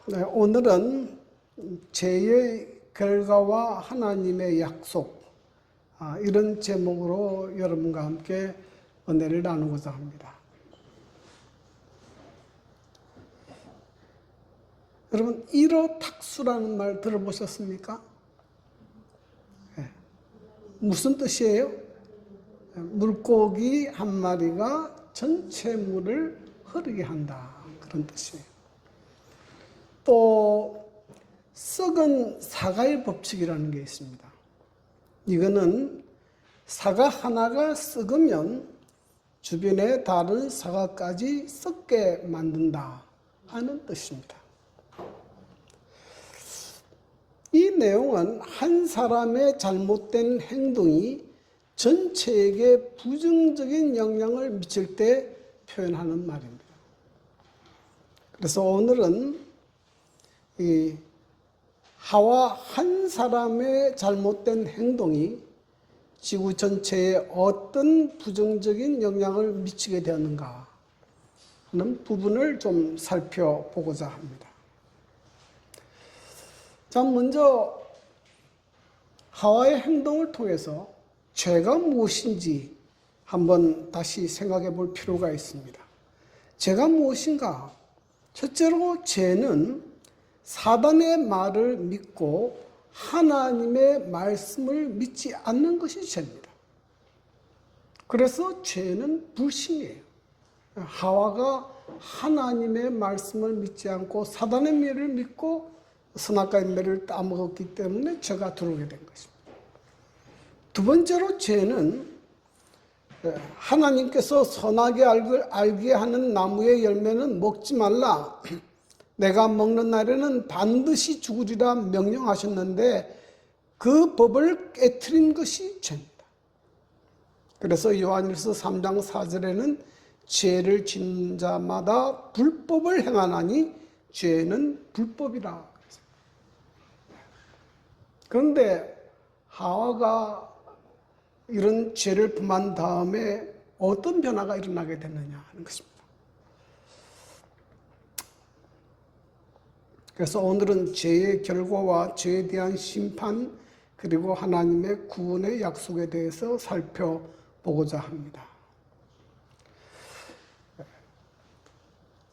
네, 오늘은 죄의 결과와 하나님의 약속, 이런 제목으로 여러분과 함께 은혜를 나누고자 합니다. 여러분, 일어탁수라는 말 들어보셨습니까? 네. 무슨 뜻이에요? 물고기 한 마리가 전체 물을 흐르게 한다, 그런 뜻이에요. 또 썩은 사과의 법칙이라는 게 있습니다. 이거는 사과 하나가 썩으면 주변의 다른 사과까지 썩게 만든다 하는 뜻입니다. 이 내용은 한 사람의 잘못된 행동이 전체에게 부정적인 영향을 미칠 때 표현하는 말입니다. 그래서 오늘은 하와 한 사람의 잘못된 행동이 지구 전체에 어떤 부정적인 영향을 미치게 되었는가 하는 부분을 좀 살펴보고자 합니다. 자, 먼저 하와의 행동을 통해서 죄가 무엇인지 한번 다시 생각해 볼 필요가 있습니다. 죄가 무엇인가? 첫째로 죄는 사단의 말을 믿고 하나님의 말씀을 믿지 않는 것이 죄입니다. 그래서 죄는 불신이에요. 하와가 하나님의 말씀을 믿지 않고 사단의 말을 믿고 선악과의 매를 따먹었기 때문에 죄가 들어오게 된 것입니다. 두 번째로 죄는 하나님께서 선하게 알게 하는 나무의 열매는 먹지 말라, 내가 먹는 날에는 반드시 죽으리라 명령하셨는데 그 법을 깨트린 것이 죄입니다. 그래서 요한일서 3장 4절에는 죄를 짓는 자마다 불법을 행하나니 죄는 불법이라. 그런데 하와가 이런 죄를 범한 다음에 어떤 변화가 일어나게 됐느냐 하는 것입니다. 그래서 오늘은 죄의 결과와 죄에 대한 심판, 그리고 하나님의 구원의 약속에 대해서 살펴보고자 합니다.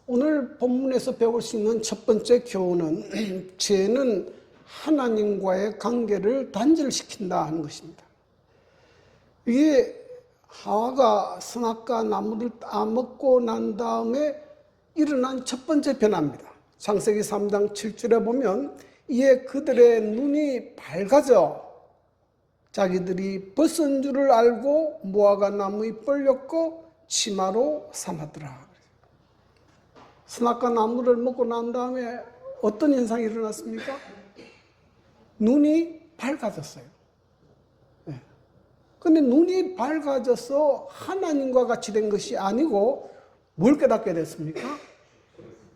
오늘 본문에서 배울 수 있는 첫 번째 교훈은 죄는 하나님과의 관계를 단절시킨다 하는 것입니다. 이게 하와가 선악과 나무를 따먹고 난 다음에 일어난 첫 번째 변화입니다. 창세기 3장 7절에 보면 이에 그들의 눈이 밝아져 자기들이 벗은 줄을 알고 무화과 나무에 뻘렸고 치마로 삼았더라. 선악과 나무를 먹고 난 다음에 어떤 현상이 일어났습니까? 눈이 밝아졌어요. 그런데 눈이 밝아져서 하나님과 같이 된 것이 아니고 뭘 깨닫게 됐습니까?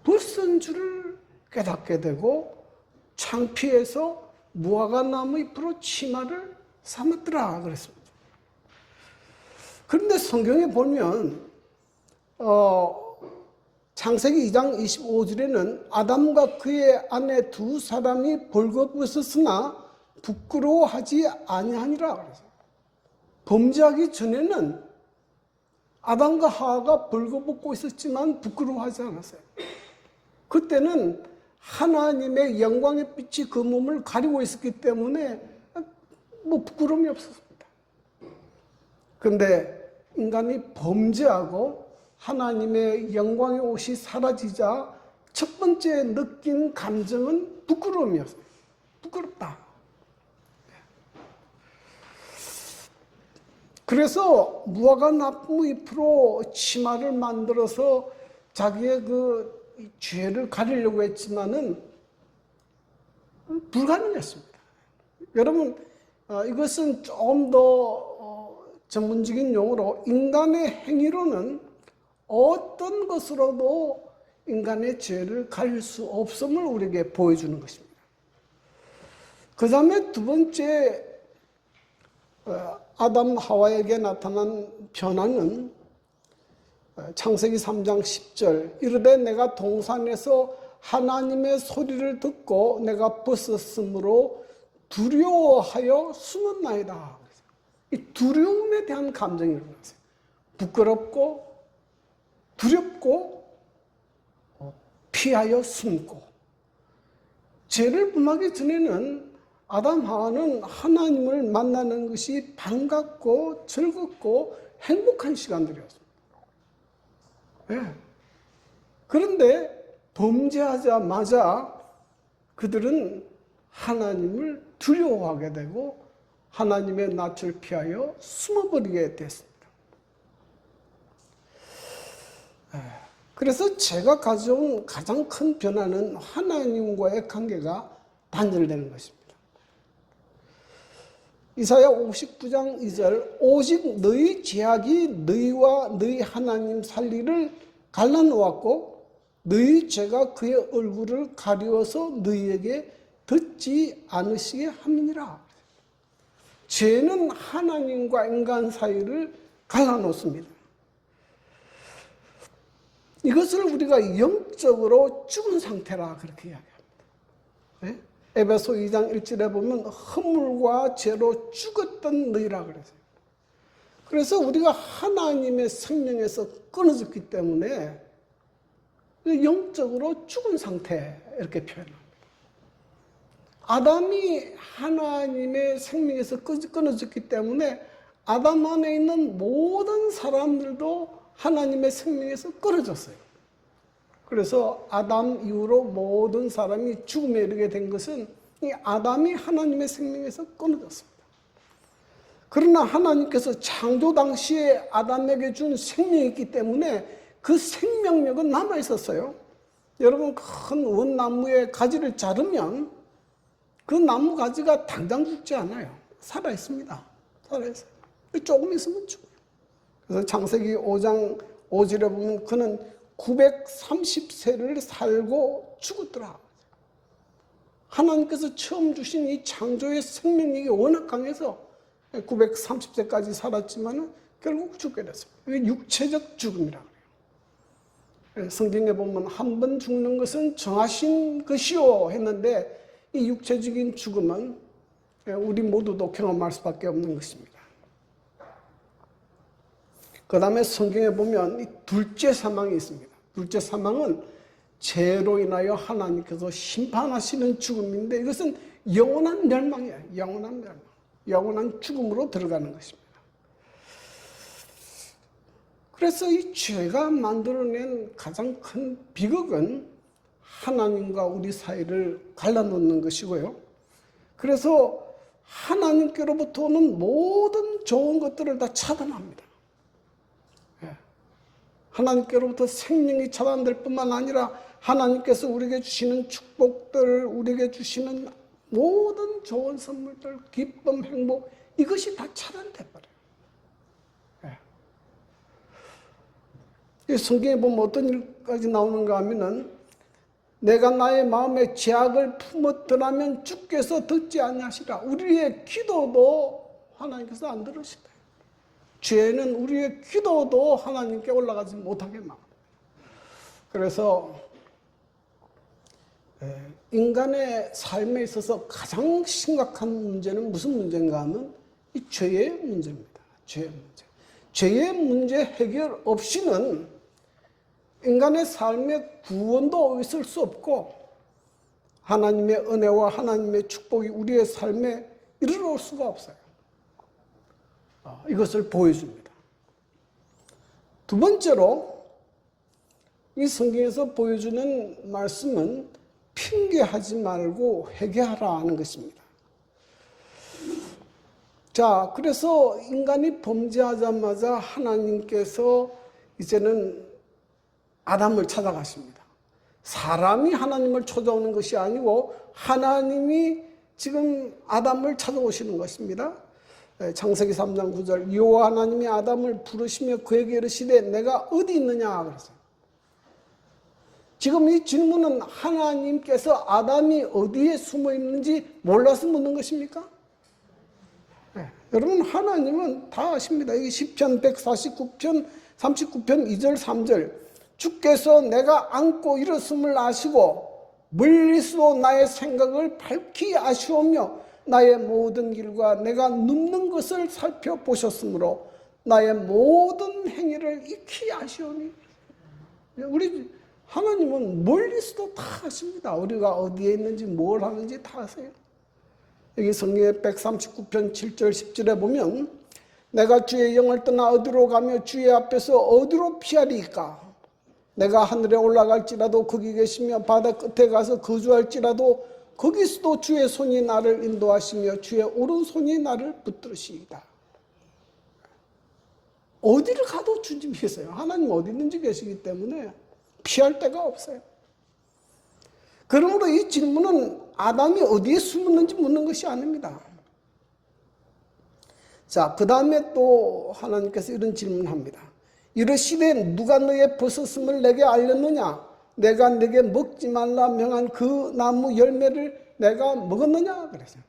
벗은 줄을 깨닫게 되고 창피해서 무화과 나무 잎으로 치마를 삼았더라 그랬습니다. 그런데 성경에 보면 창세기 2장 25절에는 아담과 그의 아내 두 사람이 벌거벗었으나 부끄러워하지 아니하니라 그랬어요. 범죄하기 전에는 아담과 하와가 벌거벗고 있었지만 부끄러워하지 않았어요. 그때는 하나님의 영광의 빛이 그 몸을 가리고 있었기 때문에 부끄러움이 없었습니다. 그런데 인간이 범죄하고 하나님의 영광의 옷이 사라지자 첫 번째 느낀 감정은 부끄러움이었어요. 부끄럽다. 그래서 무화과 나무 잎으로 치마를 만들어서 자기의 그 죄를 가리려고 했지만은 불가능했습니다. 여러분, 이것은 좀 더 전문적인 용어로 인간의 행위로는 어떤 것으로도 인간의 죄를 가릴 수 없음을 우리에게 보여주는 것입니다. 그 다음에 두 번째 아담 하와에게 나타난 변화는 창세기 3장 10절 이르되 내가 동산에서 하나님의 소리를 듣고 내가 벗었으므로 두려워하여 숨었나이다. 이 두려움에 대한 감정이 일어났어요. 부끄럽고 두렵고 피하여 숨고. 죄를 범하기 전에는 아담 하와는 하나님을 만나는 것이 반갑고 즐겁고 행복한 시간들이었습니다. 네. 그런데 범죄하자마자 그들은 하나님을 두려워하게 되고 하나님의 낯을 피하여 숨어버리게 됐습니다. 그래서 제가 가져온 가장 큰 변화는 하나님과의 관계가 단절되는 것입니다. 이사야 59장 2절 오직 너희 죄악이 너희와 너희 하나님 살리를 갈라놓았고 너희 죄가 그의 얼굴을 가리워서 너희에게 듣지 않으시게 함이니라. 죄는 하나님과 인간 사이를 갈라놓습니다. 이것을 우리가 영적으로 죽은 상태라 그렇게 이야기합니다. 네? 에베소 2장 1절에 보면 허물과 죄로 죽었던 너희라 그랬어요. 그래서 우리가 하나님의 생명에서 끊어졌기 때문에 영적으로 죽은 상태 이렇게 표현합니다. 아담이 하나님의 생명에서 끊어졌기 때문에 아담 안에 있는 모든 사람들도 하나님의 생명에서 끊어졌어요. 그래서 아담 이후로 모든 사람이 죽음에 이르게 된 것은 이 아담이 하나님의 생명에서 끊어졌습니다. 그러나 하나님께서 창조 당시에 아담에게 준 생명이 있기 때문에 그 생명력은 남아 있었어요. 여러분 큰 원나무의 가지를 자르면 그 나무 가지가 당장 죽지 않아요. 살아 있습니다. 살아 있어요. 조금 있으면 죽어요. 그래서 창세기 5장 5절에 보면 그는 930세를 살고 죽었더라. 하나님께서 처음 주신 이 창조의 생명력이 워낙 강해서 930세까지 살았지만 결국 죽게 됐습니다. 이게 육체적 죽음이라고 해요. 성경에 보면 한 번 죽는 것은 정하신 것이요 했는데 이 육체적인 죽음은 우리 모두도 경험할 수밖에 없는 것입니다. 그 다음에 성경에 보면 이 둘째 사망이 있습니다. 둘째 사망은 죄로 인하여 하나님께서 심판하시는 죽음인데 이것은 영원한 멸망이에요. 영원한 멸망. 영원한 죽음으로 들어가는 것입니다. 그래서 이 죄가 만들어낸 가장 큰 비극은 하나님과 우리 사이를 갈라놓는 것이고요. 그래서 하나님께로부터 오는 모든 좋은 것들을 다 차단합니다. 하나님께로부터 생명이 차단될 뿐만 아니라 하나님께서 우리에게 주시는 축복들, 우리에게 주시는 모든 좋은 선물들, 기쁨, 행복 이것이 다 차단돼 버려요. 이 성경에 보면 어떤 일까지 나오는가 하면은 내가 나의 마음에 죄악을 품었더라면 주께서 듣지 아니하시라. 우리의 기도도 하나님께서 안 들으시다. 죄는 우리의 기도도 하나님께 올라가지 못하게 막습니다. 그래서 인간의 삶에 있어서 가장 심각한 문제는 무슨 문제인가 하면 이 죄의 문제입니다. 죄의 문제. 죄의 문제 해결 없이는 인간의 삶에 구원도 있을 수 없고 하나님의 은혜와 하나님의 축복이 우리의 삶에 이르러올 수가 없어요. 이것을 보여줍니다. 두 번째로 이 성경에서 보여주는 말씀은 핑계하지 말고 회개하라 하는 것입니다. 자, 그래서 인간이 범죄하자마자 하나님께서 이제는 아담을 찾아가십니다. 사람이 하나님을 찾아오는 것이 아니고 하나님이 지금 아담을 찾아오시는 것입니다. 창세기 3장 9절 여호와 하나님이 아담을 부르시며 그에게 이르시되 내가 어디 있느냐 그랬어요. 지금 이 질문은 하나님께서 아담이 어디에 숨어 있는지 몰라서 묻는 것입니까? 네. 여러분 하나님은 다 아십니다. 이게 시편 149편 39편 2절 3절 주께서 내가 안고 일었음을 아시고 멀리서도 나의 생각을 밝히 아시오며 나의 모든 길과 내가 눕는 것을 살펴보셨으므로 나의 모든 행위를 익히 아시오니. 우리 하나님은 멀리서도 다 아십니다. 우리가 어디에 있는지 뭘 하는지 다 아세요. 여기 성경의 139편 7절 10절에 보면 내가 주의 영을 떠나 어디로 가며 주의 앞에서 어디로 피하리이까. 내가 하늘에 올라갈지라도 거기 계시며 바다 끝에 가서 거주할지라도 거기서도 주의 손이 나를 인도하시며 주의 오른손이 나를 붙들으시이다. 어디를 가도 주님이 계세요. 하나님 어디 있는지 계시기 때문에 피할 데가 없어요. 그러므로 이 질문은 아담이 어디에 숨었는지 묻는 것이 아닙니다. 자, 그 다음에 또 하나님께서 이런 질문을 합니다. 이르시되 누가 너의 벗었음을 내게 알렸느냐? 내가 내게 먹지 말라 명한 그 나무 열매를 내가 먹었느냐? 그랬어요.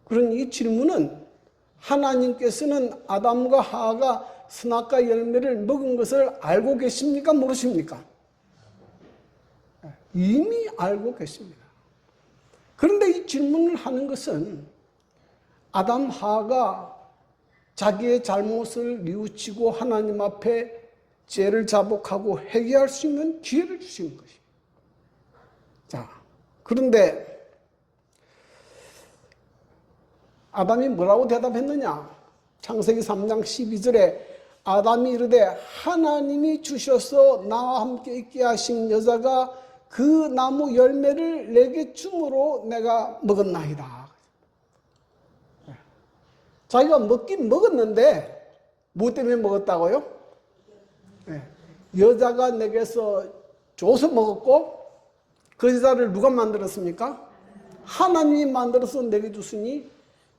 그런 이 질문은 하나님께서는 아담과 하와가 선악과 열매를 먹은 것을 알고 계십니까? 모르십니까? 이미 알고 계십니다. 그런데 이 질문을 하는 것은 아담 하와가 자기의 잘못을 뉘우치고 하나님 앞에 죄를 자복하고 회개할 수 있는 기회를 주시는 것이에요. 자, 그런데 아담이 뭐라고 대답했느냐? 창세기 3장 12절에 아담이 이르되 하나님이 주셔서 나와 함께 있게 하신 여자가 그 나무 열매를 내게 줌으로 내가 먹었나이다. 자기가 먹긴 먹었는데 뭐 때문에 먹었다고요? 여자가 내게서 줘서 먹었고 그 여자를 누가 만들었습니까? 하나님이 만들어서 내게 줬으니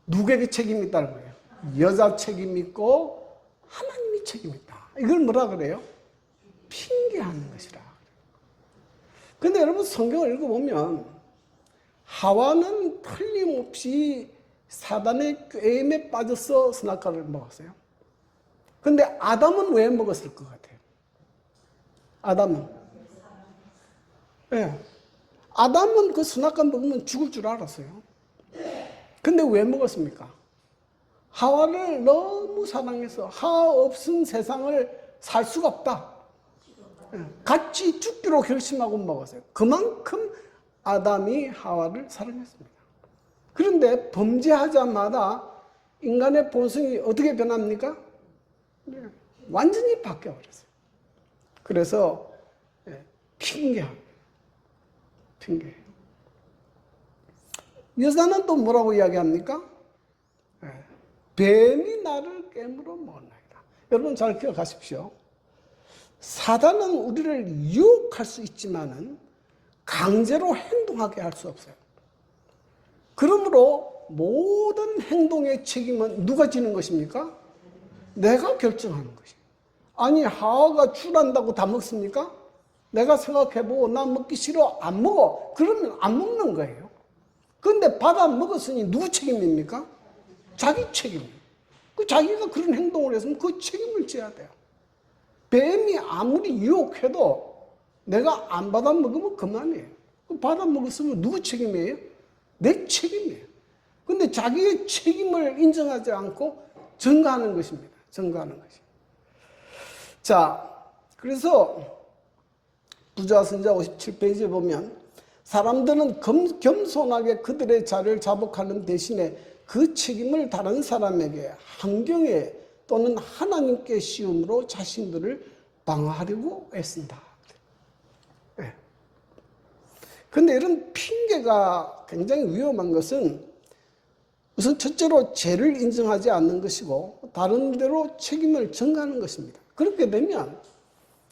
누구에게 책임이 있다는 거예요? 여자 책임이 있고 하나님이 책임이 있다. 이걸 뭐라 그래요? 핑계하는 것이라. 근데 여러분 성경을 읽어보면 하와는 틀림없이 사단의 꾀임에 빠져서 선악과를 먹었어요. 근데 아담은 왜 먹었을 것 같아요? 아담은 아담은 그 선악과 먹으면 죽을 줄 알았어요. 근데 왜 먹었습니까? 하와를 너무 사랑해서 하와 없은 세상을 살 수가 없다. 같이 죽기로 결심하고 먹었어요. 그만큼 아담이 하와를 사랑했습니다. 그런데 범죄하자마자 인간의 본성이 어떻게 변합니까? 완전히 바뀌어버렸어요. 그래서 핑계합니다. 핑계해요. 여자는 또 뭐라고 이야기합니까? 뱀이 나를 깨물어 먹었나이다. 여러분 잘 기억하십시오. 사단은 우리를 유혹할 수 있지만은 강제로 행동하게 할 수 없어요. 그러므로 모든 행동의 책임은 누가 지는 것입니까? 내가 결정하는 것이에요. 아니 하와가 출한다고 다 먹습니까? 내가 생각해보고 나 먹기 싫어 안 먹어. 그러면 안 먹는 거예요. 그런데 받아 먹었으니 누구 책임입니까? 자기 책임이에요. 그 자기가 그런 행동을 했으면 그 책임을 져야 돼요. 뱀이 아무리 유혹해도 내가 안 받아 먹으면 그만이에요. 받아 먹었으면 누구 책임이에요? 내 책임이에요. 근데 자기의 책임을 인정하지 않고 전가하는 것입니다. 전가하는 것이. 자, 그래서 부자선자 57페이지에 보면 사람들은 겸손하게 그들의 자리를 자복하는 대신에 그 책임을 다른 사람에게, 환경에 또는 하나님께 씌움으로 자신들을 방어하려고 애쓴다. 그런데 이런 핑계가 굉장히 위험한 것은 우선 첫째로 죄를 인정하지 않는 것이고 다른 데로 책임을 전가하는 것입니다. 그렇게 되면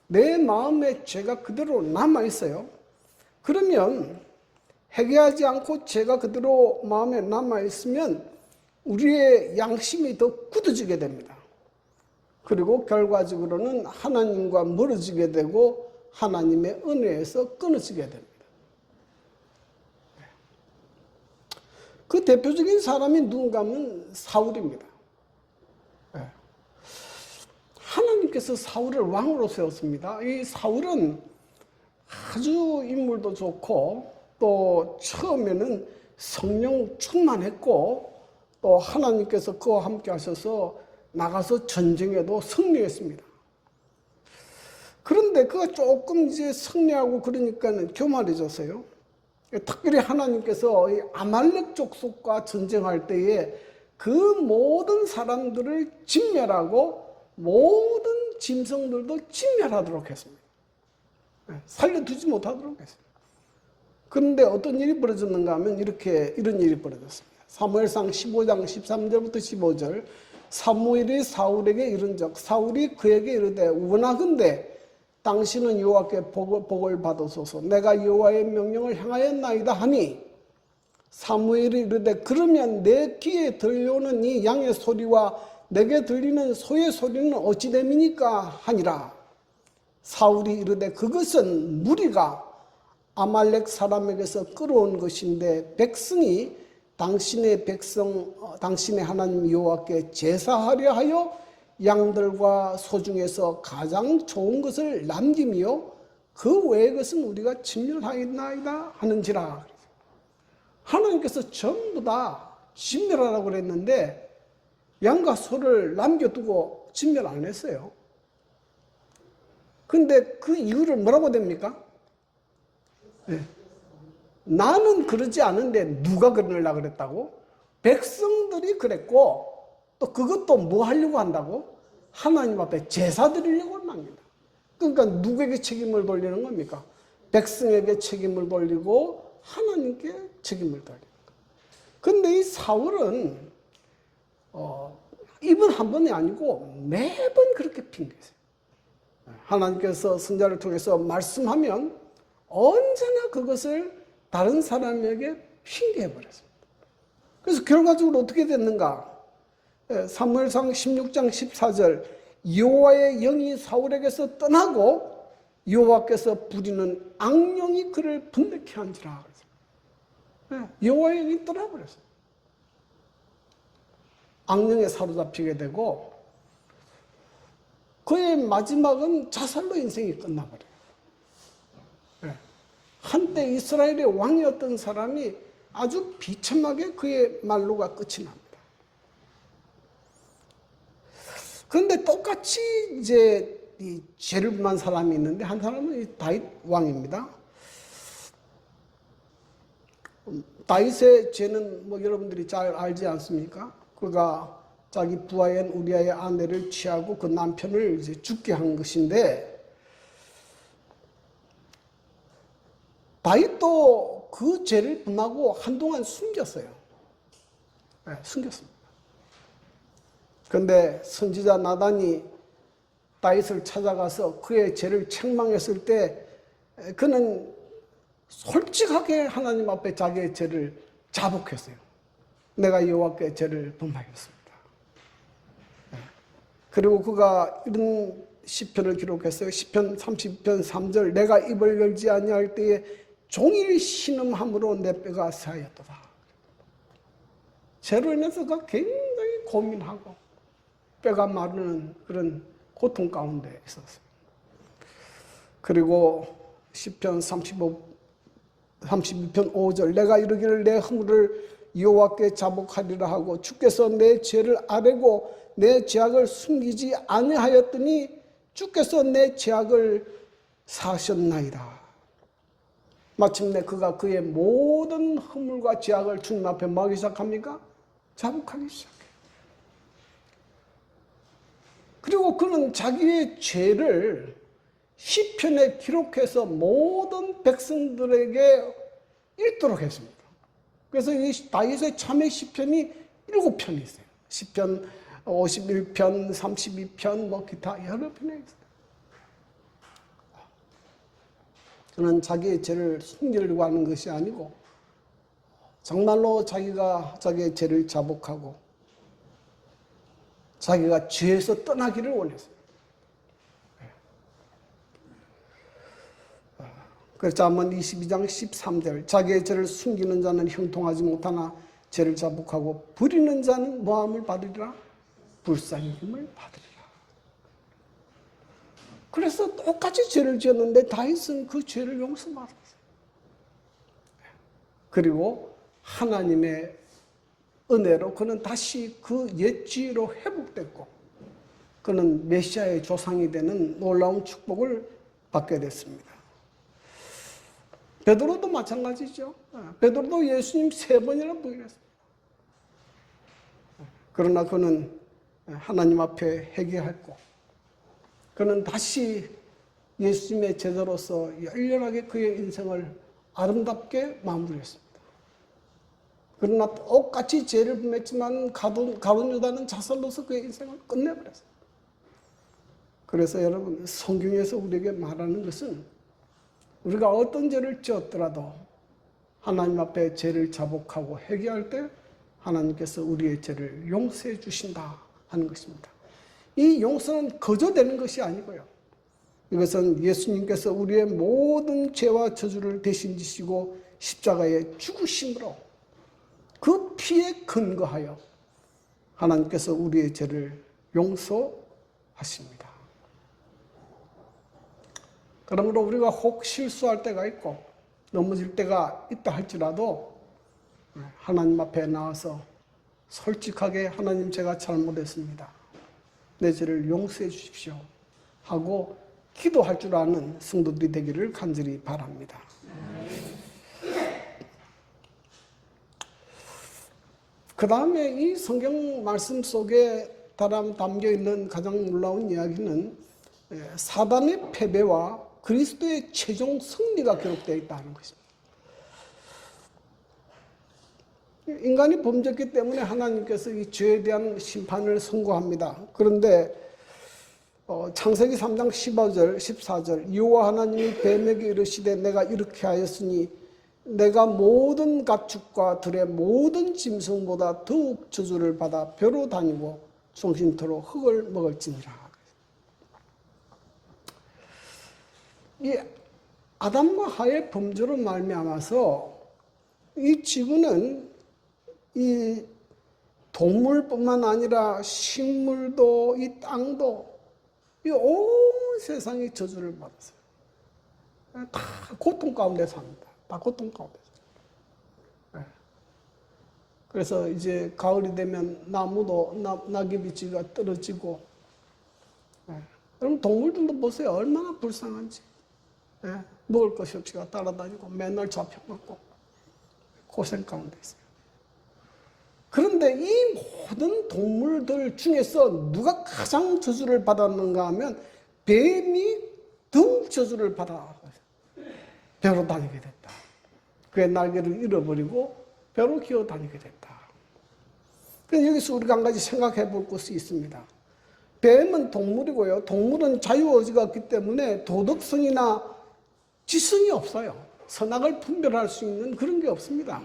내 마음에 죄가 그대로 남아있어요. 그러면 회개하지 않고 죄가 그대로 마음에 남아있으면 우리의 양심이 더 굳어지게 됩니다. 그리고 결과적으로는 하나님과 멀어지게 되고 하나님의 은혜에서 끊어지게 됩니다. 그 대표적인 사람이 누군가 하면 사울입니다. 하나님께서 사울을 왕으로 세웠습니다. 이 사울은 아주 인물도 좋고 또 처음에는 성령 충만했고 또 하나님께서 그와 함께 하셔서 나가서 전쟁에도 승리했습니다. 그런데 그가 조금 이제 승리하고 그러니까는 교만해졌어요. 특별히 하나님께서 이 아말렉 족속과 전쟁할 때에 그 모든 사람들을 진멸하고 모든 짐승들도 진멸하도록 했습니다. 살려두지 못하도록 했습니다. 그런데 어떤 일이 벌어졌는가 하면 이런 일이 벌어졌습니다. 사무엘상 15장 13절부터 15절. 사무엘이 사울에게 이른적 사울이 그에게 이르되 원하건대 당신은 여호와께 복을 받으소서. 내가 여호와의 명령을 행하였나이다 하니 사무엘이 이르되 그러면 내 귀에 들려오는 이 양의 소리와 내게 들리는 소의 소리는 어찌 됨이니까 하니라. 사울이 이르되 그것은 무리가 아말렉 사람에게서 끌어온 것인데 백성이 당신의 당신의 하나님 여호와께 제사하려 하여 양들과 소 중에서 가장 좋은 것을 남기며 그 외의 것은 우리가 진멸하였나이다 하는지라. 하나님께서 전부 다 진멸하라고 그랬는데 양과 소를 남겨두고 진멸 안 했어요. 근데 그 이유를 뭐라고 됩니까? 네. 나는 그러지 않은데 누가 그러려고 그랬다고? 백성들이 그랬고 또 그것도 뭐 하려고 한다고? 하나님 앞에 제사 드리려고 합니다. 그러니까 누구에게 책임을 돌리는 겁니까? 백성에게 책임을 돌리고 하나님께 책임을 돌리는 거예요. 근데 이 사울은 이번 한 번이 아니고 매번 그렇게 핑계세요. 하나님께서 선자를 통해서 말씀하면 언제나 그것을 다른 사람에게 핑계해버렸습니다. 그래서 결과적으로 어떻게 됐는가? 사무엘상 16장 14절 여호와의 영이 사울에게서 떠나고 여호와께서 부리는 악령이 그를 분노케 한지라. 여호와의 영이 떠나버렸어요. 악령에 사로잡히게 되고 그의 마지막은 자살로 인생이 끝나버려요. 한때 이스라엘의 왕이었던 사람이 아주 비참하게 그의 말로가 끝이 납니다. 그런데 똑같이 이제 이 죄를 범한 사람이 있는데 한 사람은 이 다윗 왕입니다. 다윗의 죄는 뭐 여러분들이 잘 알지 않습니까? 그가 자기 부하인 우리아의 아내를 취하고 그 남편을 이제 죽게 한 것인데 다윗도 그 죄를 범하고 한동안 숨겼어요. 네, 숨겼습니다. 그런데 선지자 나단이 다윗을 찾아가서 그의 죄를 책망했을 때 그는 솔직하게 하나님 앞에 자기의 죄를 자복했어요. 내가 여호와께 죄를 범하였습니다. 그리고 그가 이런 시편을 기록했어요. 시편 30편 3절 내가 입을 열지 아니할 때에 종일 신음함으로 내 뼈가 새하였도다. 죄로 인해서 그가 굉장히 고민하고 뼈가 마르는 그런 고통 가운데 있었어요. 그리고 시편 32편 5절 내가 이르기를 내 허물을 여호와께 자복하리라 하고 주께서 내 죄를 아뢰고 내 죄악을 숨기지 아니하였더니 주께서 내 죄악을 사하셨나이다. 마침내 그가 그의 모든 허물과 죄악을 주님 앞에 뭐 하기 시작합니까? 자복하기 시작해요. 그리고 그는 자기의 죄를 시편에 기록해서 모든 백성들에게 읽도록 했습니다. 그래서 이 다윗의 참회 시편이 7편이 있어요. 시편 51편, 32편, 뭐 기타 여러 편이 있어요. 그는 자기의 죄를 숨기려고 하는 것이 아니고 정말로 자기가 자기의 죄를 자복하고 자기가 죄에서 떠나기를 원했어요. 그래서 잠언 22장 13절 자기의 죄를 숨기는 자는 형통하지 못하나 죄를 자복하고 부리는 자는 뭐함을 받으리라? 불쌍히 힘을 받으리라. 그래서 똑같이 죄를 지었는데 다윗은 그 죄를 용서받았어요. 그리고 하나님의 은혜로 그는 다시 그 옛 지위로 회복됐고 그는 메시아의 조상이 되는 놀라운 축복을 받게 됐습니다. 베드로도 마찬가지죠. 베드로도 예수님 3번이나 부인했습니다. 그러나 그는 하나님 앞에 회개했고 그는 다시 예수님의 제자로서 열렬하게 그의 인생을 아름답게 마무리했습니다. 그러나 똑같이 죄를 범했지만 가룟 유다는 자살로서 그의 인생을 끝내버렸습니다. 그래서 여러분, 성경에서 우리에게 말하는 것은 우리가 어떤 죄를 지었더라도 하나님 앞에 죄를 자복하고 회개할 때 하나님께서 우리의 죄를 용서해 주신다 하는 것입니다. 이 용서는 거저되는 것이 아니고요. 이것은 예수님께서 우리의 모든 죄와 저주를 대신 지시고 십자가에 죽으심으로 그 피에 근거하여 하나님께서 우리의 죄를 용서하십니다. 그러므로 우리가 혹 실수할 때가 있고 넘어질 때가 있다 할지라도 하나님 앞에 나와서 솔직하게 하나님 제가 잘못했습니다. 내 죄를 용서해 주십시오 하고 기도할 줄 아는 성도들이 되기를 간절히 바랍니다. 그 다음에 이 성경 말씀 속에 담겨 있는 가장 놀라운 이야기는 사단의 패배와 그리스도의 최종 승리가 기록되어 있다는 것입니다. 인간이 범죄했기 때문에 하나님께서 이 죄에 대한 심판을 선고합니다. 그런데 창세기 3장 15절, 14절 여호와 하나님이 뱀에게 이르시되 내가 이렇게 하였으니 내가 모든 가축과 들의 모든 짐승보다 더욱 저주를 받아 벼로 다니고 종신토록 흙을 먹을지니라. 이 아담과 하의 범죄로 말미암아서 이 지구는 이 동물뿐만 아니라 식물도 이 땅도 이 온 세상이 저주를 받았어요. 다 고통 가운데 삽니다. 다 고통 가운데 삽니다. 그래서 이제 가을이 되면 나무도 낙엽이지가 떨어지고 여러분 동물들도 보세요. 얼마나 불쌍한지. 먹을 것이 없이가 따라다니고 맨날 잡혀먹고 고생 가운데 있어요. 그런데 이 모든 동물들 중에서 누가 가장 저주를 받았는가 하면 뱀이 더욱 저주를 받아 벼로 다니게 됐다. 그의 날개를 잃어버리고 벼로 기어 다니게 됐다. 그래서 여기서 우리가 한 가지 생각해 볼 것이 있습니다. 뱀은 동물이고요. 동물은 자유의지가 없기 때문에 도덕성이나 지성이 없어요. 선악을 분별할 수 있는 그런 게 없습니다.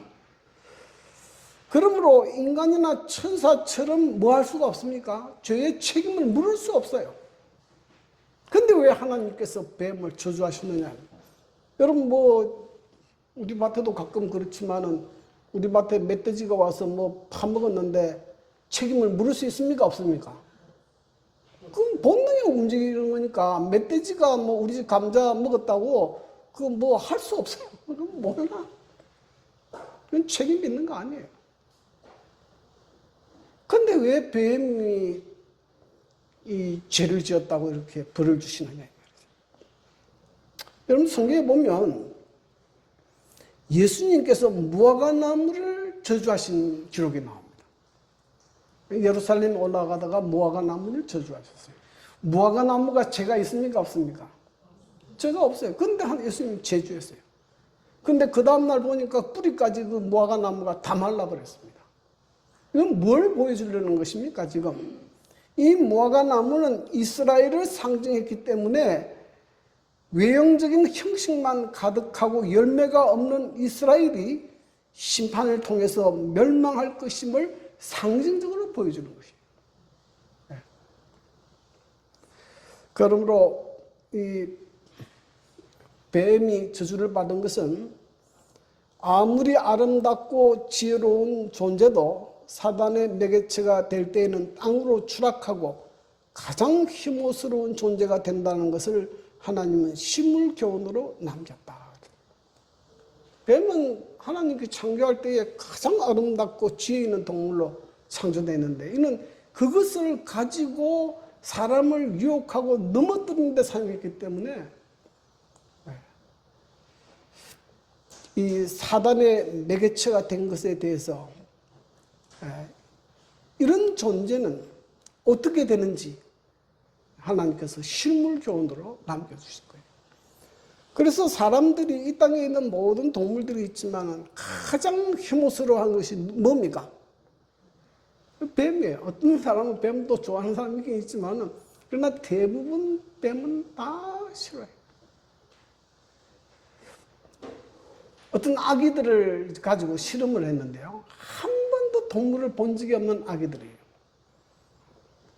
그러므로 인간이나 천사처럼 뭐 할 수가 없습니까? 죄의 책임을 물을 수 없어요. 근데 왜 하나님께서 뱀을 저주하셨느냐? 여러분 우리 밭에도 가끔 그렇지만은 우리 밭에 멧돼지가 와서 파먹었는데 책임을 물을 수 있습니까? 없습니까? 그건 본능이 움직이는 거니까 멧돼지가 우리 집 감자 먹었다고 그거 할 수 없어요. 그건 몰라. 그건 책임 있는 거 아니에요. 근데 왜 뱀이 이 죄를 지었다고 이렇게 벌을 주시느냐. 여러분 성경에 보면 예수님께서 무화과나무를 저주하신 기록이 나옵니다. 예루살렘에 올라가다가 무화과나무를 저주하셨어요. 무화과나무가 죄가 있습니까? 없습니까? 죄가 없어요. 근데 예수님이 저주했어요. 근데 그 다음날 보니까 뿌리까지 그 무화과나무가 다 말라버렸습니다. 이건 뭘 보여주려는 것입니까? 지금 이 무화과나무는 이스라엘을 상징했기 때문에 외형적인 형식만 가득하고 열매가 없는 이스라엘이 심판을 통해서 멸망할 것임을 상징적으로 보여주는 것이에요. 그러므로 이 뱀이 저주를 받은 것은 아무리 아름답고 지혜로운 존재도 사단의 매개체가 될 때에는 땅으로 추락하고 가장 혐오스러운 존재가 된다는 것을 하나님은 식물교훈으로 남겼다. 뱀은 하나님께 창조할 때에 가장 아름답고 지혜 있는 동물로 창조되는데 이는 그것을 가지고 사람을 유혹하고 넘어뜨리는 데 사용했기 때문에 이 사단의 매개체가 된 것에 대해서 이런 존재는 어떻게 되는지 하나님께서 실물교훈으로 남겨주신 거예요. 그래서 사람들이 이 땅에 있는 모든 동물들이 있지만 가장 혐오스러워한 것이 뭡니까? 뱀이에요. 어떤 사람은 뱀도 좋아하는 사람이 있긴 있지만 그러나 대부분 뱀은 다 싫어해요. 어떤 아기들을 가지고 실험을 했는데요. 한 번도 동물을 본 적이 없는 아기들이에요.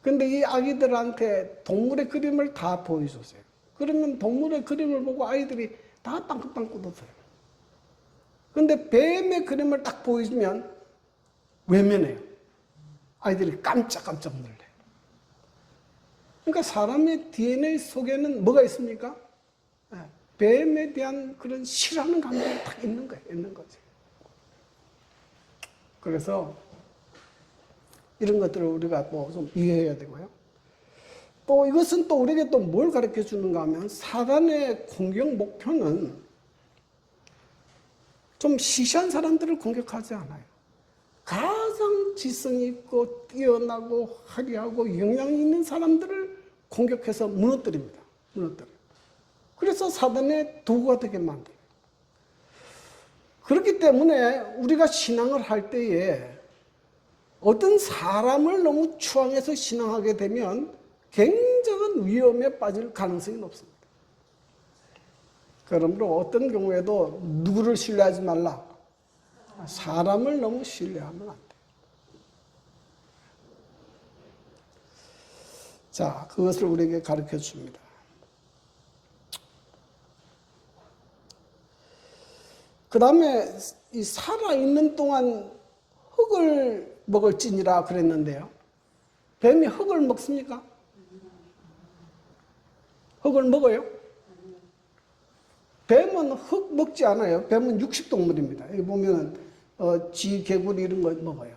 근데 이 아기들한테 동물의 그림을 다 보여줬어요. 그러면 동물의 그림을 보고 아이들이 다 빵긋빵긋 웃어요. 근데 뱀의 그림을 딱 보여주면 외면해요. 아이들이 깜짝깜짝 놀래요. 그러니까 사람의 DNA 속에는 뭐가 있습니까? 뱀에 대한 그런 싫어하는 감정이 딱 있는 거예요. 있는 거죠. 그래서 이런 것들을 우리가 또 좀 이해해야 되고요. 또 이것은 또 우리에게 또 뭘 가르쳐 주는가 하면 사단의 공격 목표는 좀 시시한 사람들을 공격하지 않아요. 가장 지성이 있고 뛰어나고 화려하고 영향이 있는 사람들을 공격해서 무너뜨립니다. 무너뜨려요. 그래서 사단의 도구가 되게 만들어요. 그렇기 때문에 우리가 신앙을 할 때에 어떤 사람을 너무 추앙해서 신앙하게 되면 굉장한 위험에 빠질 가능성이 높습니다. 그러므로 어떤 경우에도 누구를 신뢰하지 말라. 사람을 너무 신뢰하면 안 돼요. 자, 그것을 우리에게 가르쳐 줍니다. 그 다음에 이 살아있는 동안 흙을 먹을지니라 그랬는데요. 뱀이 흙을 먹습니까? 흙을 먹어요? 뱀은 흙 먹지 않아요. 뱀은 육식동물입니다. 여기 보면 쥐, 개구리 이런 거 먹어요.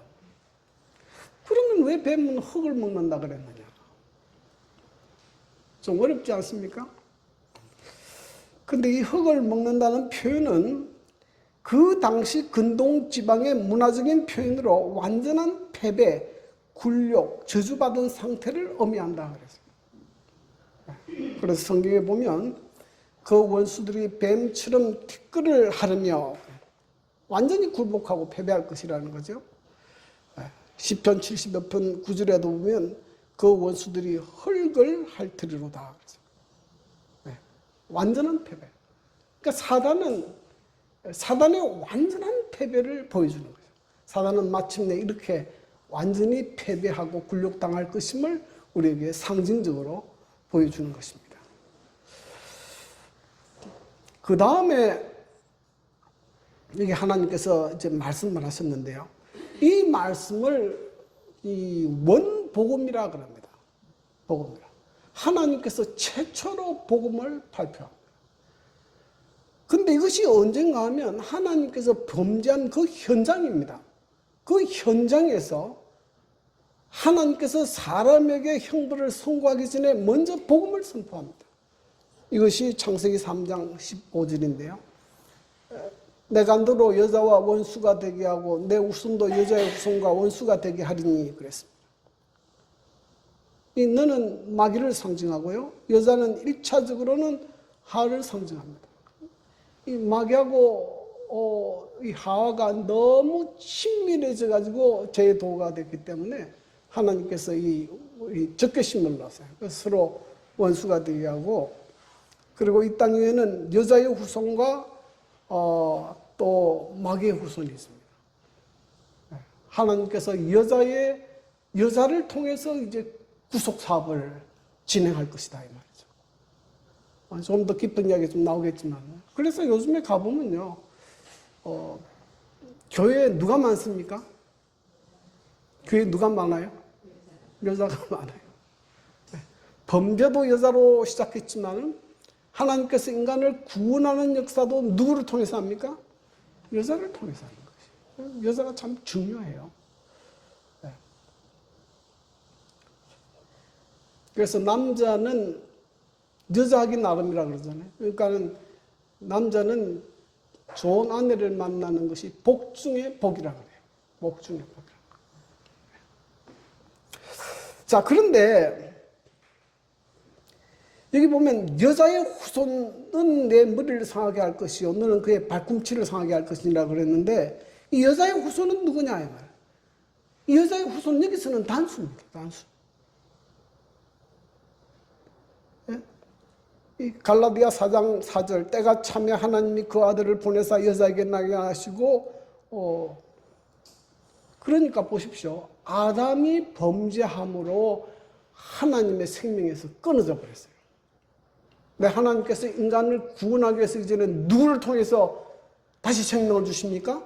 그러면 왜 뱀은 흙을 먹는다 그랬느냐? 좀 어렵지 않습니까? 근데 이 흙을 먹는다는 표현은 그 당시 근동 지방의 문화적인 표현으로 완전한 패배, 굴욕, 저주받은 상태를 의미한다 그랬어요. 그래서 성경에 보면 그 원수들이 뱀처럼 티끌을 하르며 완전히 굴복하고 패배할 것이라는 거죠. 시편 70여 편 9절에도 보면 그 원수들이 흙을 핥으리로다. 완전한 패배. 그러니까 사단의 완전한 패배를 보여주는 거죠. 사단은 마침내 이렇게 완전히 패배하고 굴욕당할 것임을 우리에게 상징적으로 보여주는 것입니다. 그 다음에 여기 하나님께서 이제 말씀을 하셨는데요. 이 말씀을 이 원복음이라 그럽니다. 복음이라. 하나님께서 최초로 복음을 발표합니다. 근데 이것이 언젠가 하면 하나님께서 범죄한 그 현장입니다. 그 현장에서 하나님께서 사람에게 형벌을 선고하기 전에 먼저 복음을 선포합니다. 이것이 창세기 3장 15절인데요. 내가 너로 여자와 원수가 되게 하고 내 후손도 여자의 후손과 원수가 되게 하리니 그랬습니다. 이 너는 마귀를 상징하고요. 여자는 1차적으로는 하와를 상징합니다. 이 마귀하고 이 하와가 너무 친밀해져 가지고 죄의 도가 됐기 때문에 하나님께서 이 적개심을 넣었어요. 그래서 서로 원수가 되게 하고, 그리고 이 땅 위에는 여자의 후손과 또 마귀의 후손이 있습니다. 하나님께서 여자를 통해서 이제 구속 사업을 진행할 것이다 이 말이죠. 좀 더 깊은 이야기 좀 나오겠지만, 그래서 요즘에 가보면요, 교회에 누가 많습니까? 교회에 누가 많아요? 여자가 많아요. 네. 범죄도 여자로 시작했지만 하나님께서 인간을 구원하는 역사도 누구를 통해서 합니까? 여자를 통해서 하는 것이에요. 여자가 참 중요해요. 네. 그래서 남자는 여자하기 나름이라 그러잖아요. 그러니까 남자는 좋은 아내를 만나는 것이 복 중의 복이라 그래요. 복 중의 복이라. 자, 그런데 여기 보면 여자의 후손은 내 머리를 상하게 할 것이요 너는 그의 발꿈치를 상하게 할 것이라 그랬는데 이 여자의 후손은 누구냐 이 말. 이 여자의 후손 여기서는 단수입니다. 단수. 예? 이 갈라디아 4장 4절 때가 차면 하나님이 그 아들을 보내사 여자에게 나게 하시고 그러니까 보십시오. 아담이 범죄함으로 하나님의 생명에서 끊어져 버렸어요. 네, 하나님께서 인간을 구원하기 위해서 이제는 누구를 통해서 다시 생명을 주십니까?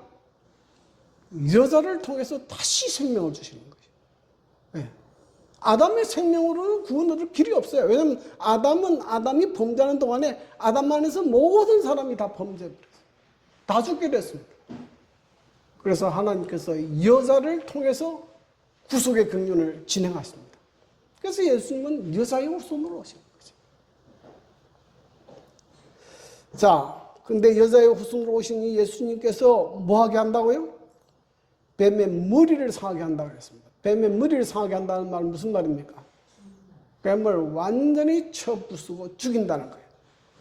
여자를 통해서 다시 생명을 주시는 거예요. 네. 아담의 생명으로는 구원 얻을 길이 없어요. 왜냐하면 아담이 범죄하는 동안에 아담 안에서 모든 사람이 다 범죄해버렸어요. 다 죽게 됐습니다. 그래서 하나님께서 여자를 통해서 구속의 경륜을 진행하십니다. 그래서 예수님은 여자의 후손으로 오신 거죠. 자, 근데 여자의 후손으로 오신 이 예수님께서 뭐 하게 한다고요? 뱀의 머리를 상하게 한다고 했습니다. 뱀의 머리를 상하게 한다는 말은 무슨 말입니까? 뱀을 완전히 쳐부수고 죽인다는 거예요.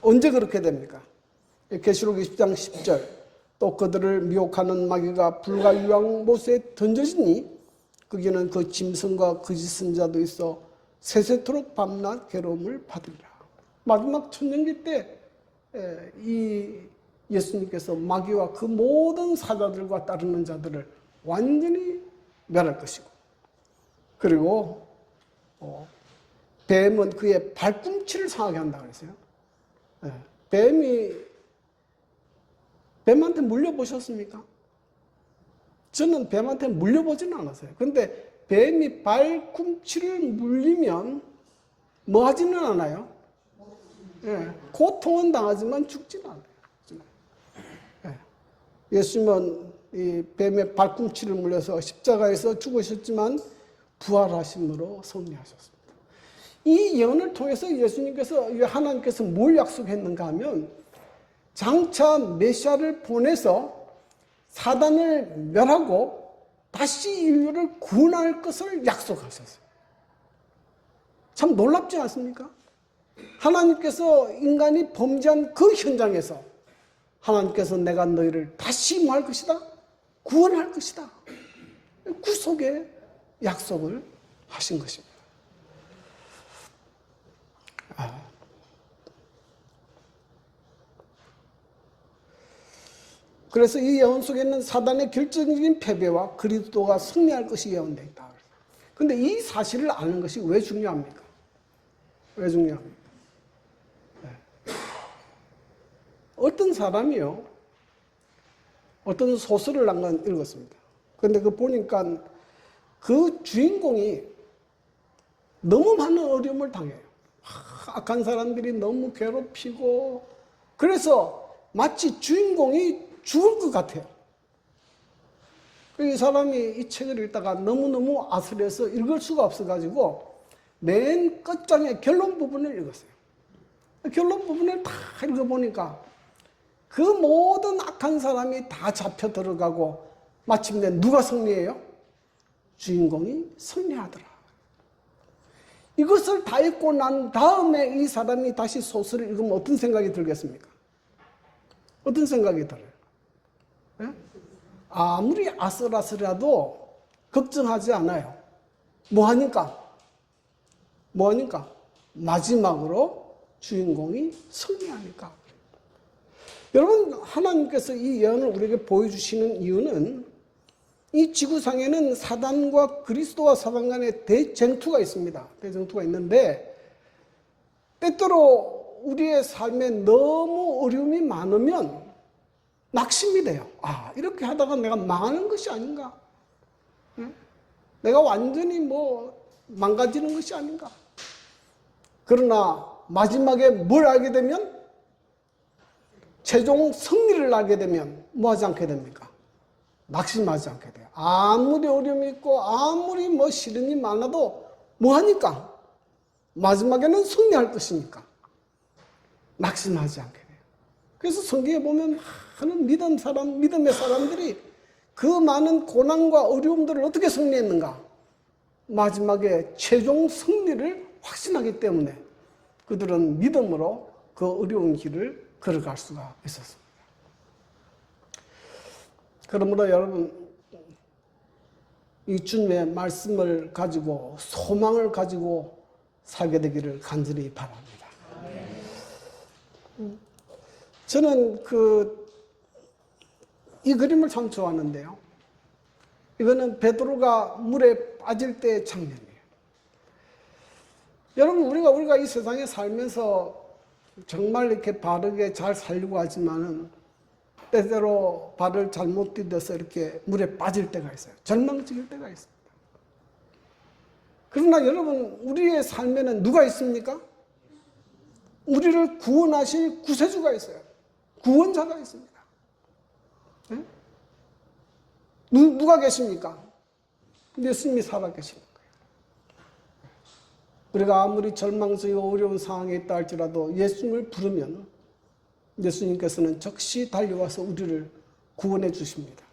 언제 그렇게 됩니까? 계시록 20장 10절 또 그들을 미혹하는 마귀가 불과 유황 못에 던져지니 거기는 그 짐승과 거짓 선자도 있어 세세토록 밤낮 괴로움을 받으리라. 마지막 천년기 때 이 예수님께서 마귀와 그 모든 사자들과 따르는 자들을 완전히 멸할 것이고 그리고 뱀은 그의 발꿈치를 상하게 한다고 그랬어요. 뱀한테 물려보셨습니까? 저는 뱀한테 물려보지는 않았어요. 그런데 뱀이 발꿈치를 물리면 뭐 하지는 않아요? 고통은 당하지만 죽지는 않아요. 예수님은 이 뱀의 발꿈치를 물려서 십자가에서 죽으셨지만 부활하심으로 승리하셨습니다. 이 예언을 통해서 예수님께서 하나님께서 뭘 약속했는가 하면 장차 메시아를 보내서 사단을 멸하고 다시 인류를 구원할 것을 약속하셨어요. 참 놀랍지 않습니까? 하나님께서 인간이 범죄한 그 현장에서 하나님께서 내가 너희를 다시 뭐 할 것이다? 구원할 것이다. 구속의 약속을 하신 것입니다. 그래서 이 예언 속에는 사단의 결정적인 패배와 그리스도가 승리할 것이 예언되어 있다. 그런데 이 사실을 아는 것이 왜 중요합니까? 왜 중요합니까? 어떤 사람이요, 어떤 소설을 한권 읽었습니다. 그런데 그 보니까 그 주인공이 너무 많은 어려움을 당해요. 악한 사람들이 너무 괴롭히고, 그래서 마치 주인공이 죽을 것 같아요. 이 사람이 이 책을 읽다가 너무너무 아슬해서 읽을 수가 없어가지고 맨 끝장의 결론 부분을 읽었어요. 결론 부분을 다 읽어보니까 그 모든 악한 사람이 다 잡혀 들어가고 마침내 누가 승리해요? 주인공이 승리하더라. 이것을 다 읽고 난 다음에 이 사람이 다시 소설을 읽으면 어떤 생각이 들겠습니까? 어떤 생각이 들어요? 네? 아무리 아슬아슬해도 걱정하지 않아요. 뭐 하니까? 마지막으로 주인공이 승리하니까. 여러분, 하나님께서 이 예언을 우리에게 보여주시는 이유는 이 지구상에는 사단과 그리스도와 사단 간의 대쟁투가 있습니다. 대쟁투가 있는데 때때로 우리의 삶에 너무 어려움이 많으면 낙심이 돼요. 이렇게 하다가 내가 망하는 것이 아닌가? 내가 완전히 망가지는 것이 아닌가? 그러나 마지막에 뭘 알게 되면, 최종 승리를 알게 되면 뭐 하지 않게 됩니까? 낙심하지 않게 돼요. 아무리 어려움이 있고 아무리 뭐 싫은 일이 많아도 뭐 하니까? 마지막에는 승리할 것이니까 낙심하지 않게 돼요. 그래서 성경에 보면 많은 믿음의 사람들이 그 많은 고난과 어려움들을 어떻게 승리했는가? 마지막에 최종 승리를 확신하기 때문에 그들은 믿음으로 그 어려운 길을 걸어갈 수가 있었습니다. 그러므로 여러분, 이 주님의 말씀을 가지고 소망을 가지고 살게 되기를 간절히 바랍니다. 저는 이 그림을 참 좋아하는데요. 이거는 베드로가 물에 빠질 때의 장면이에요. 여러분, 우리가 이 세상에 살면서 정말 이렇게 바르게 잘 살려고 하지만은 때때로 발을 잘못 디뎌서 이렇게 물에 빠질 때가 있어요. 절망적일 때가 있습니다. 그러나 여러분, 우리의 삶에는 누가 있습니까? 우리를 구원하실 구세주가 있어요. 구원자가 있습니다. 네? 누가 계십니까? 예수님이 살아계시는 거예요. 우리가 아무리 절망적이고 어려운 상황에 있다 할지라도 예수님을 부르면 예수님께서는 즉시 달려와서 우리를 구원해 주십니다.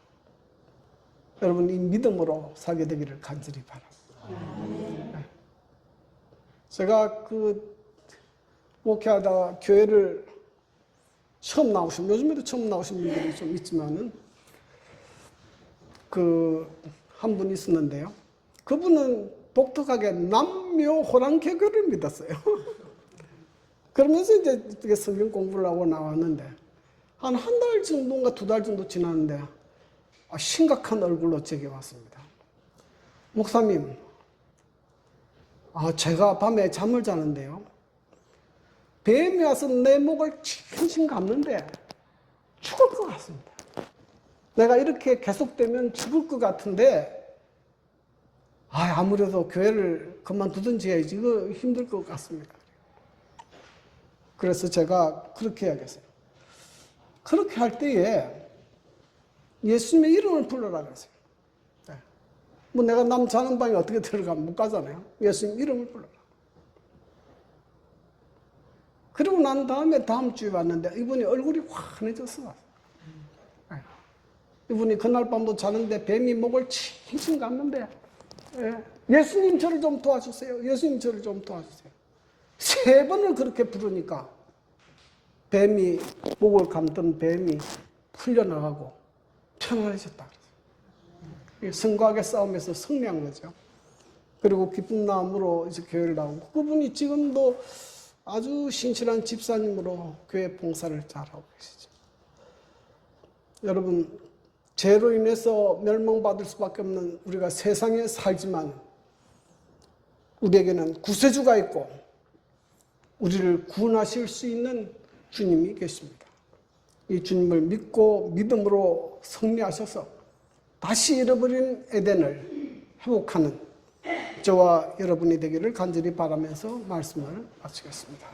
여러분, 이 믿음으로 살게 되기를 간절히 바랍니다. 네. 제가 목회하다 교회를 요즘에도 처음 나오신 분들이 좀 있지만은, 한 분이 있었는데요. 그분은 독특하게 남묘호랑 개교를 믿었어요. 그러면서 이제 성경 공부를 하고 나왔는데, 한 달 정도인가 2달 정도 지났는데, 심각한 얼굴로 제게 왔습니다. 목사님, 제가 밤에 잠을 자는데요. 뱀이 와서 내 목을 칭칭 감는데 죽을 것 같습니다. 내가 이렇게 계속되면 죽을 것 같은데, 아무래도 교회를 그만두든지 해야지. 이거 힘들 것 같습니다. 그래서 제가 그렇게 해야겠어요. 그렇게 할 때에 예수님의 이름을 불러라 그랬어요. 네. 뭐 내가 남 자는 방에 어떻게 들어가면 못 가잖아요. 예수님 이름을 불러라. 그러고 난 다음에 다음 주에 왔는데 이분이 얼굴이 환해졌어. 네. 이분이 그날 밤도 자는데 뱀이 목을 칭칭 감는데, 예수님 저를 좀 도와주세요. 예수님 저를 좀 도와주세요. 3번을 그렇게 부르니까 목을 감던 뱀이 풀려나가고 편안해졌다. 성곽의 싸움에서 승리한 거죠. 그리고 기쁜 마음으로 이제 교회를 나오고, 그분이 지금도 아주 신실한 집사님으로 교회 봉사를 잘하고 계시죠. 여러분, 죄로 인해서 멸망받을 수밖에 없는 우리가 세상에 살지만 우리에게는 구세주가 있고 우리를 구원하실 수 있는 주님이 계십니다. 이 주님을 믿고 믿음으로 승리하셔서 다시 잃어버린 에덴을 회복하는 저와 여러분이 되기를 간절히 바라면서 말씀을 마치겠습니다.